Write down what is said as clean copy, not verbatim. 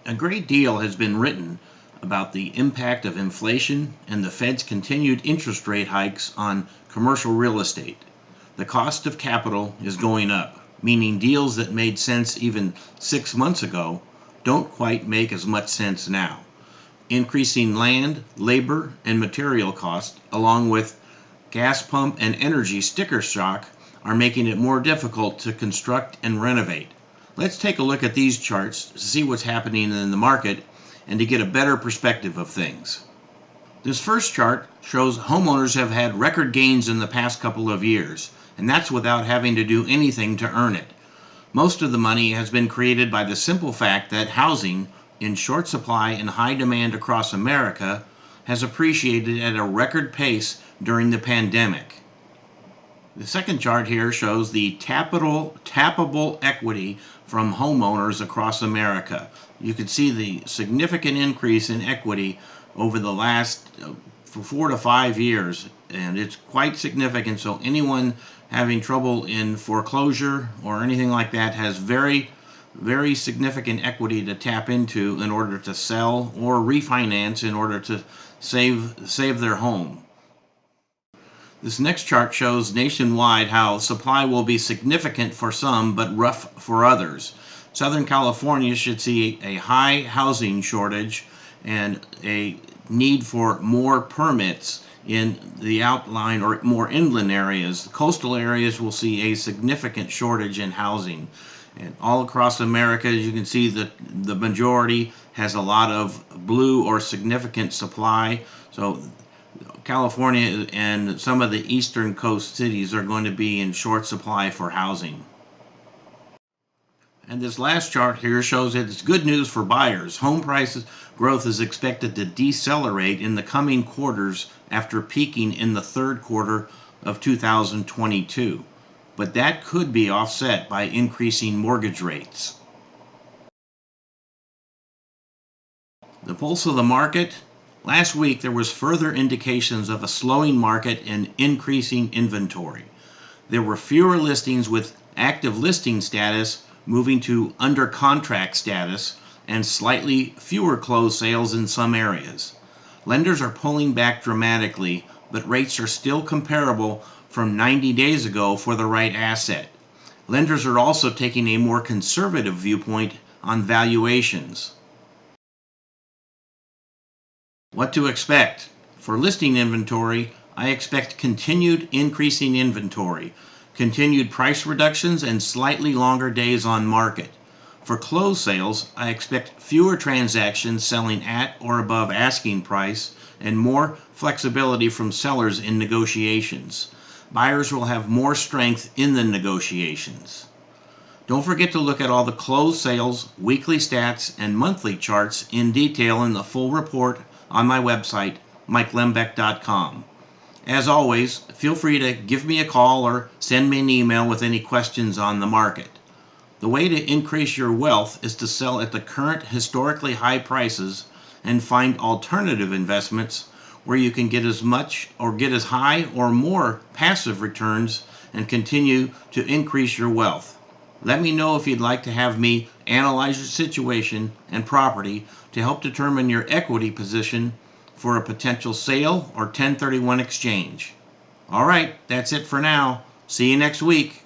A great deal has been written about the impact of inflation and the Fed's continued interest rate hikes on commercial real estate. The cost of capital is going up, meaning deals that made sense even 6 months ago don't quite make as much sense now. Increasing land, labor, and material costs, along with gas pump and energy sticker shock, are making it more difficult to construct and renovate. Let's take a look at these charts to see what's happening in the market and to get a better perspective of things. This first chart shows homeowners have had record gains in the past couple of years, and that's without having to do anything to earn it. Most of the money has been created by the simple fact that housing, in short supply and high demand across America, has appreciated at a record pace during the pandemic. The second chart here shows the tappable equity from homeowners across America. You can see the significant increase in equity over the last 4 to 5 years, and it's quite significant. So anyone having trouble in foreclosure or anything like that has very significant equity to tap into in order to sell or refinance in order to save their home. This next chart shows nationwide how supply will be significant for some but rough for others. Southern California should see a high housing shortage and a need for more permits in the outlying or more inland areas. The coastal areas will see a significant shortage in housing. And all across America, as you can see, the majority has a lot of blue or significant supply. So California and some of the eastern coast cities are going to be in short supply for housing. And this last chart here shows that it's good news for buyers. Home prices growth is expected to decelerate in the coming quarters after peaking in the third quarter of 2022. But that could be offset by increasing mortgage rates. The pulse of the market. Last week, there was further indications of a slowing market and increasing inventory. There were fewer listings with active listing status moving to under contract status and slightly fewer closed sales in some areas. Lenders are pulling back dramatically, but rates are still comparable from 90 days ago for the right asset. Lenders are also taking a more conservative viewpoint on valuations. What to expect? For listing inventory, I expect continued increasing inventory, continued price reductions, and slightly longer days on market. For closed sales, I expect fewer transactions selling at or above asking price and more flexibility from sellers in negotiations. Buyers will have more strength in the negotiations. Don't forget to look at all the closed sales, weekly stats, and monthly charts in detail in the full report on my website, MikeLembeck.com. As always, feel free to give me a call or send me an email with any questions on the market. The way to increase your wealth is to sell at the current historically high prices and find alternative investments where you can get as much or get as high or more passive returns and continue to increase your wealth. Let me know if you'd like to have me analyze your situation and property to help determine your equity position for a potential sale or 1031 exchange. All right, that's it for now. See you next week.